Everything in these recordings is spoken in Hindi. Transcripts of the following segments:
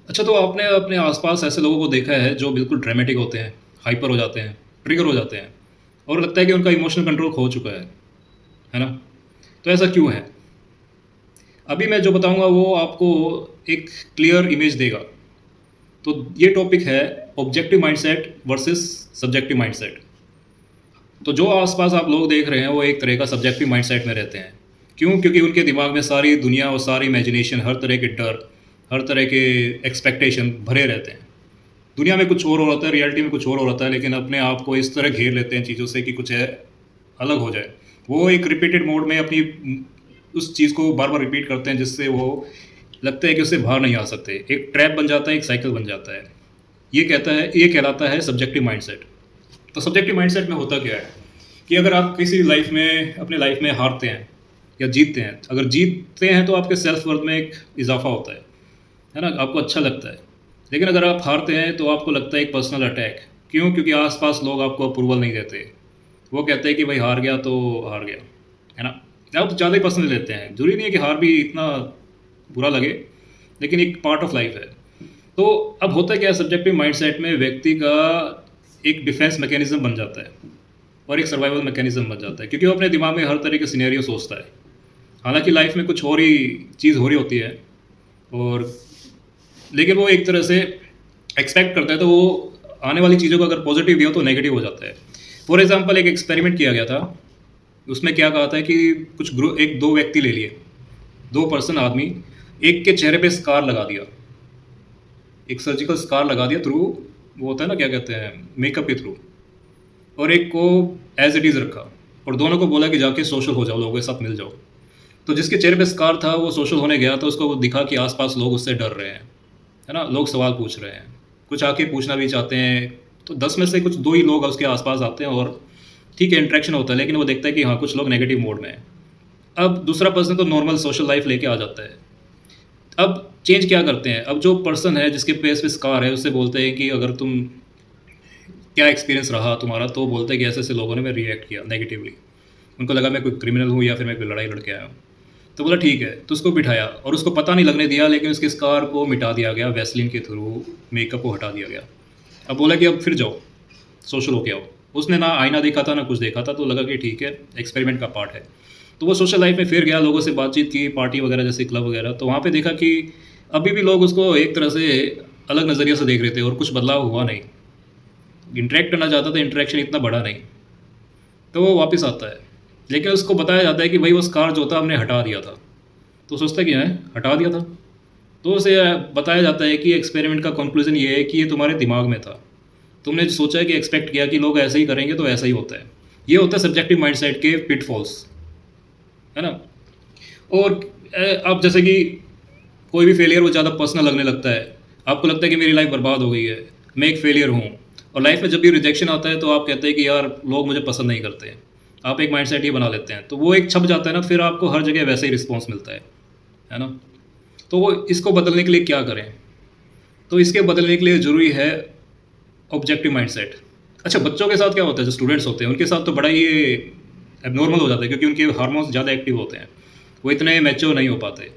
अच्छा, तो आपने अपने आसपास ऐसे लोगों को देखा है जो बिल्कुल ड्रामेटिक होते हैं, हाइपर हो जाते हैं, ट्रिगर हो जाते हैं और लगता है कि उनका इमोशनल कंट्रोल खो चुका है ना? तो ऐसा क्यों है? अभी मैं जो बताऊँगा वो आपको एक क्लियर इमेज देगा। तो ये टॉपिक है objective mindset versus subjective mindset. तो जो आस-पास आप लोग देख रहे हैं वो एक तरह का सब्जेक्टिव माइंडसेट में रहते हैं। क्यों? क्योंकि उनके दिमाग में सारी दुनिया और सारी इमेजिनेशन, हर तरह के डर, हर तरह के एक्सपेक्टेशन भरे रहते हैं। दुनिया में कुछ और हो रहा है, रियलिटी में कुछ और हो रहा है, लेकिन अपने आप को इस तरह घेर लेते हैं चीज़ों से कि कुछ है, अलग हो जाए। वो एक रिपीटेड मोड में अपनी उस चीज़ को बार-बार रिपीट करते हैं जिससे वो लगता है कि उससे बाहर नहीं आ सकते। एक ट्रैप बन जाता है, एक साइकिल बन जाता है। ये कहलाता है सब्जेक्टिव माइंडसेट। तो सब्जेक्टिव माइंडसेट में होता क्या है कि अगर आप किसी लाइफ में अपने लाइफ में हारते हैं या जीतते हैं, अगर जीतते हैं तो आपके सेल्फ वर्थ में एक इजाफा होता है ना? आपको अच्छा लगता है। लेकिन अगर आप हारते हैं तो आपको लगता है एक पर्सनल अटैक। क्यों? क्योंकि आस-पास लोग आपको अप्रूवल नहीं देते। वो कहते हैं कि भाई हार गया तो हार गया, है ना? आप ज़्यादा ही पर्सनली लेते हैं। ज़रूरी नहीं है कि हार भी इतना बुरा लगे, लेकिन एक पार्ट ऑफ लाइफ है। तो अब होता क्या है सब्जेक्टिव माइंडसेट में व्यक्ति का एक डिफेंस मैकेनिज़्म बन जाता है और एक सर्वाइवल मैकेनिज़्म बन जाता है क्योंकि वो अपने दिमाग में हर तरह के सिनेरियो सोचता है। हालाँकि लाइफ में कुछ और ही चीज़ हो रही होती है और लेकिन वो एक तरह से एक्सपेक्ट करता है तो वो आने वाली चीज़ों को अगर पॉजिटिव भी हो तो नेगेटिव हो जाता है। फॉर एग्ज़ाम्पल एक एक्सपेरिमेंट किया गया था, उसमें क्या कहा था कि कुछ ग्रु एक 2 व्यक्ति ले लिए, 2 पर्सन आदमी, एक के चेहरे पे स्कार लगा दिया, एक सर्जिकल स्कार लगा दिया थ्रू वो होता है ना क्या कहते हैं मेकअप के थ्रू और एक को एज़ इट इज़ रखा और दोनों को बोला कि जाके सोशल हो जाओ, लोगों के साथ मिल जाओ। तो जिसके चेहरे पे स्कार था वो सोशल होने गया तो उसको वो दिखा कि आस-पास लोग उससे डर रहे हैं, है ना? लोग सवाल पूछ रहे हैं, कुछ आके पूछना भी चाहते हैं, तो 10 में से कुछ 2 ही लोग उसके आस-पास आते हैं और ठीक है इंटरेक्शन होता है लेकिन वो देखता है कि हाँ, कुछ लोग नेगेटिव मोड में हैं। अब दूसरा पर्सन तो नॉर्मल सोशल लाइफ़ लेके आ जाता है। अब चेंज क्या करते हैं, अब जो पर्सन है जिसके फेस पे स्कार है उससे बोलते हैं कि अगर तुम क्या एक्सपीरियंस रहा तुम्हारा? तो बोलते हैं कि ऐसे-ऐसे लोगों ने मैं रिएक्ट किया नेगेटिवली। उनको लगा मैं कोई क्रिमिनल हूँ या फिर मैं कोई लड़ाई लड़ के आया हूँ। तो बोला ठीक है, तो उसको बिठाया और उसको पता नहीं लगने दिया लेकिन उसके स्कार को मिटा दिया गया वैसलीन के थ्रू, मेकअप को हटा दिया गया। अब बोला कि अब फिर जाओ, सोशल होके आओ। उसने ना आईना देखा था, ना कुछ देखा था, तो लगा कि ठीक है, एक्सपेरिमेंट का पार्ट है। तो वो सोशल लाइफ़ में फिर गया, लोगों से बातचीत की, पार्टी वगैरह जैसे क्लब वगैरह, तो वहाँ पे देखा कि अभी भी लोग उसको एक तरह से अलग नज़रिए से देख रहे थे और कुछ बदलाव हुआ नहीं। इंटरैक्ट करना चाहता था, इंटरैक्शन इतना बढ़ा नहीं। तो वो वापस आता है। लेकिन उसको बताया जाता है कि भई वो स्कार जो था हमने हटा दिया था। तो सोचता है कि हैं, हटा दिया था? तो उसे बताया जाता है कि एक्सपेरिमेंट का कंक्लूज़न ये है कि ये तुम्हारे दिमाग में था। तुमने सोचा कि एक्सपेक्ट किया कि लोग ऐसे ही करेंगे तो ऐसा ही होता है। ये होता है सब्जेक्टिव माइंडसेट के पिटफॉल्स, है ना? और अब जैसे कि कोई भी फेलियर वो ज़्यादा पर्सनल लगने लगता है। आपको लगता है कि मेरी लाइफ़ बर्बाद हो गई है, मैं एक फेलियर हूँ और लाइफ़ में जब भी रिजेक्शन आता है तो आप कहते हैं कि यार लोग मुझे पसंद नहीं करते। आप एक माइंडसेट ये बना लेते हैं, तो वो एक छप जाता है ना फिर आपको हर जगह वैसे ही रिस्पॉन्स मिलता है ना? तो वो इसको बदलने के लिए क्या करें? तो इसके बदलने के लिए ज़रूरी है ऑब्जेक्टिव माइंडसेट। अच्छा बच्चों के साथ क्या होता है जो स्टूडेंट्स होते हैं उनके साथ तो बड़ा ही एबनॉर्मल हो जाता है क्योंकि उनके हार्मोन्स ज़्यादा एक्टिव होते हैं। वो इतने मैच्योर नहीं हो पाते।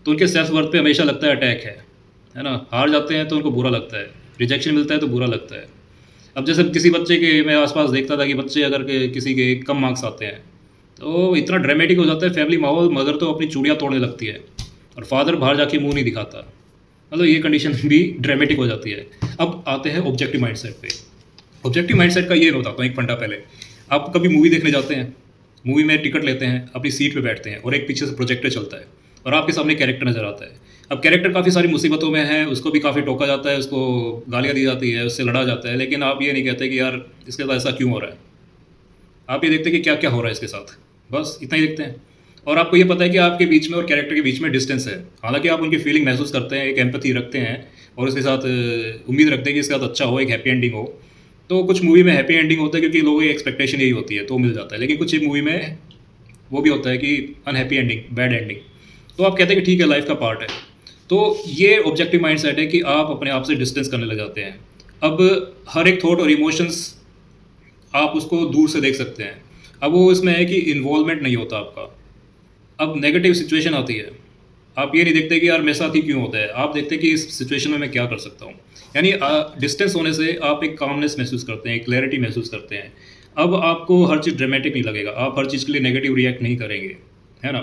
तो उनके सेल्फ वर्थ पे हमेशा लगता है अटैक है ना? हार जाते हैं तो उनको बुरा लगता है, रिजेक्शन मिलता है तो बुरा लगता है। अब जैसे किसी बच्चे के मैं आस-पास देखता था कि बच्चे अगर के किसी के कम मार्क्स आते हैं, तो इतना ड्रामेटिक हो जाता है फैमिली माहौल, मदर तो अपनी चूड़ियाँ तोड़ने लगती है और फादर बाहर जाके मुँह नहीं दिखाता। मतलब ये कंडीशन भी ड्रामेटिक हो जाती है। अब आते हैं ऑब्जेक्टिव माइंडसेट पे। ऑब्जेक्टिव माइंडसेट का ये मैं बताता हूँ एक फंडा पहले। आप कभी मूवी देखने जाते हैं, मूवी में टिकट लेते हैं, अपनी सीट पे बैठते हैं और एक पीछे से प्रोजेक्टर चलता है और आपके सामने कैरेक्टर नज़र आता है। अब कैरेक्टर काफ़ी सारी मुसीबतों में है, उसको भी काफ़ी टोका जाता है, उसको गालियाँ दी जाती है, उससे लड़ा जाता है, लेकिन आप ये नहीं कहते कि यार इसके साथ ऐसा क्यों हो रहा है? आप ये देखते हैं कि क्या-क्या हो रहा है इसके साथ, बस इतना ही देखते हैं। और आपको ये पता है कि आपके बीच में और कैरेक्टर के बीच में डिस्टेंस है। हालाँकि आप उनकी फीलिंग महसूस करते हैं, एक एम्पैथी रखते हैं और उसके साथ उम्मीद रखते हैं कि इसके साथ अच्छा हो, एक हैप्पी एंडिंग हो। तो कुछ मूवी में हैप्पी एंडिंग होता है क्योंकि लोगों की एक्सपेक्टेशन यही होती है, तो मिल जाता है। लेकिन कुछ एक मूवी में वो भी होता है कि अनहैप्पी एंडिंग, बैड एंडिंग। तो आप कहते हैं कि ठीक है लाइफ़ का पार्ट है। तो ये ऑब्जेक्टिव माइंडसेट है कि आप अपने आप से डिस्टेंस करने लग जाते हैं। अब हर एक थॉट और इमोशंस आप उसको दूर से देख सकते हैं। अब वो इसमें है कि इन्वॉल्वमेंट नहीं होता आपका। अब नेगेटिव सिचुएशन आती है, आप ये नहीं देखते कि यार मेरे साथ ही क्यों होता है, आप देखते हैं कि इस सिचुएशन में मैं क्या कर सकता हूँ। यानी डिस्टेंस होने से आप एक कामनेस महसूस करते हैं, एक क्लैरिटी महसूस करते हैं। अब आपको हर चीज़ ड्रामेटिक नहीं लगेगा, आप हर चीज़ के लिए नेगेटिव रिएक्ट नहीं करेंगे, है ना?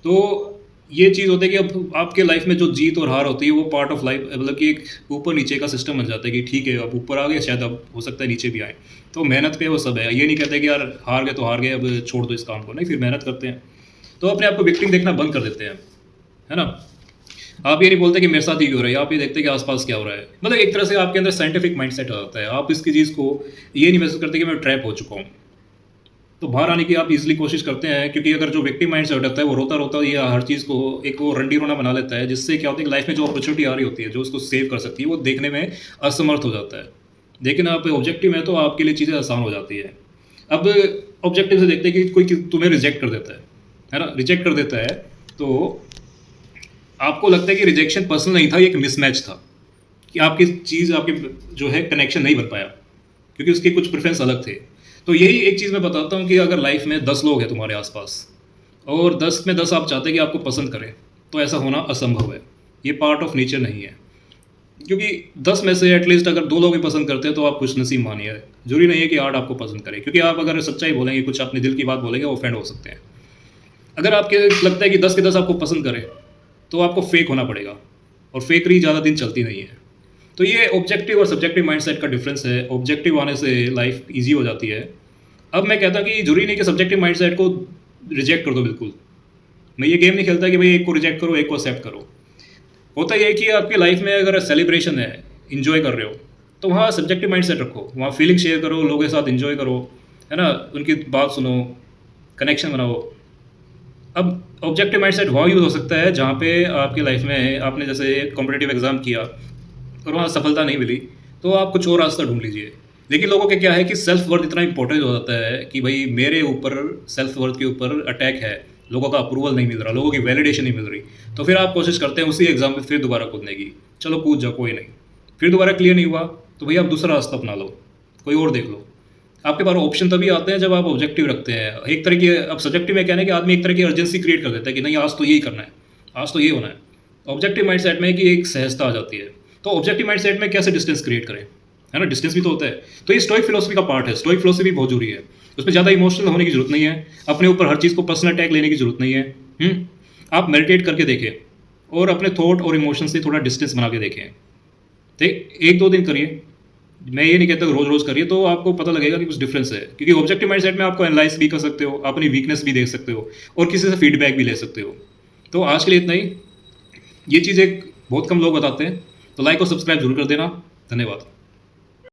तो ये चीज़ होती है कि अब आपके लाइफ में जो जीत और हार होती है वो पार्ट ऑफ लाइफ, मतलब कि एक ऊपर नीचे का सिस्टम बन जाता है कि ठीक है अब ऊपर आ गए, शायद अब हो सकता है नीचे भी आए। तो मेहनत पे वो सब है, ये नहीं कहते कि यार हार गए तो हार गए, अब छोड़ दो इस काम को, नहीं, फिर मेहनत करते हैं। तो अपने आप को विक्टिम देखना बंद कर देते हैं, है ना? आप ये नहीं बोलते कि मेरे साथ ही क्यों हो रहा है, आप ये देखते कि आसपास क्या हो रहा है। मतलब एक तरह से आपके अंदर साइंटिफिक माइंडसेट आ जाता है, आप इसकी चीज़ को ये नहीं महसूस करते कि मैं ट्रैप हो चुका हूँ। तो बाहर आने की आप इज़िली कोशिश करते हैं, क्योंकि अगर जो विक्टिम माइंडसेट होता है वो रोता-रोता ये हर चीज़ को एक वो रंडी-रोना बना लेता है, जिससे क्या होता है कि लाइफ में जो अपॉर्चुनिटी आ रही होती है, जो उसको सेव कर सकती है, वो देखने में असमर्थ हो जाता है। लेकिन आप ऑब्जेक्टिव में तो आपके लिए चीज़ें आसान हो जाती है। अब ऑब्जेक्टिव से देखते हैं कि कोई तुम्हें रिजेक्ट कर देता है ना? रिजेक्ट कर देता है, तो आपको लगता है कि रिजेक्शन पर्सनल नहीं था, ये एक मिसमैच था, कि आपकी चीज़ आपके जो है कनेक्शन नहीं बन पाया, क्योंकि उसके कुछ प्रेफ़रेंस अलग थे। तो यही एक चीज़ मैं बताता हूँ कि अगर लाइफ़ में 10 लोग हैं तुम्हारे आस-पास और 10 में 10 आप चाहते हैं कि आपको पसंद करें, तो ऐसा होना असंभव है। ये पार्ट ऑफ नेचर नहीं है। क्योंकि 10 में से एटलीस्ट अगर 2 लोग भी पसंद करते हैं तो आप खुशनसीब मानिए। ज़रूरी नहीं है कि 8 आपको पसंद करें, क्योंकि आप अगर सच्चाई बोलेंगे, कुछ अपने दिल की बात बोलेंगे, वो ऑफेंड हो सकते हैं। अगर आपके लगता है कि 10 के 10 आपको पसंद करें, तो आपको फेक होना पड़ेगा, और फेकरी ज़्यादा दिन चलती नहीं है। तो ये ऑब्जेक्टिव और सब्जेक्टिव माइंडसेट का डिफरेंस है। ऑब्जेक्टिव आने से लाइफ ईज़ी हो जाती है। अब मैं कहता कि ज़रूरी नहीं कि सब्जेक्टिव माइंडसेट को रिजेक्ट कर दो बिल्कुल। मैं ये गेम नहीं खेलता कि भई एक को रिजेक्ट करो, एक को एक्सेप्ट करो। होता ये है कि आपकी लाइफ में अगर सेलिब्रेशन है, एन्जॉय कर रहे हो, तो वहाँ सब्जेक्टिव माइंडसेट रखो। वहाँ फीलिंग शेयर करो, लोगों के साथ एन्जॉय करो, है ना? उनकी बात सुनो, कनेक्शन बनाओ। अब ऑब्जेक्टिव माइंडसेट वहाँ यूज़ हो सकता है जहाँ पे आपकी लाइफ में आपने जैसे कॉम्पिटिटिव एग्ज़ाम किया और वहाँ सफलता नहीं मिली, तो आप कुछ और रास्ता ढूँढ लीजिए। लेकिन लोगों का क्या है कि सेल्फ वर्थ इतना इम्पोर्टेंट हो जाता है कि भई मेरे ऊपर सेल्फ वर्थ के ऊपर अटैक है, लोगों का अप्रूवल नहीं मिल रहा, लोगों की वैलिडेशन नहीं मिल रही। तो फिर आप कोशिश करते हैं उसी एग्ज़ाम में फिर दोबारा कूदने की। चलो कूद जाओ, कोई नहीं। फिर दोबारा क्लियर नहीं हुआ, तो भैया आप दूसरा रास्ता अपना लो, कोई और देख लो। आपके पास ऑप्शन तभी आते हैं जब आप ऑब्जेक्टिव रखते हैं। एक तरह की, अब सब्जेक्टिव में क्या है ना कि आदमी एक तरह की अर्जेंसी क्रिएट कर देता है कि नहीं आज तो यही करना है, आज तो ये होना है। ऑब्जेक्टिव माइंडसेट में कि एक सहजता आ जाती है। तो ऑब्जेक्टिव माइंडसेट में कैसे डिस्टेंस क्रिएट करें, है ना? डिस्टेंस भी तो होता है। तो ये स्टोइक फिलॉसफी का पार्ट है। स्टोइक फिलॉसफी बहुत जरूरी है। उसमें ज़्यादा इमोशनल होने की जरूरत नहीं है, अपने ऊपर हर चीज़ को पर्सनल अटैक लेने की जरूरत नहीं है। आप मेडिटेट करके देखें और अपने थॉट और इमोशन से थोड़ा डिस्टेंस बना के देखें। ठीक, 1-2 दिन करिए। मैं ये नहीं कहता रोज़-रोज़ करिए, तो आपको पता लगेगा कि कुछ डिफरेंस है। क्योंकि ऑब्जेक्टिव माइंडसेट में आपको एनालाइज़ भी कर सकते हो, अपनी वीकनेस भी देख सकते हो और किसी से फीडबैक भी ले सकते हो। तो आज के लिए इतना ही। ये चीज़ एक बहुत कम लोग बताते हैं, तो लाइक और सब्सक्राइब ज़रूर कर देना। धन्यवाद।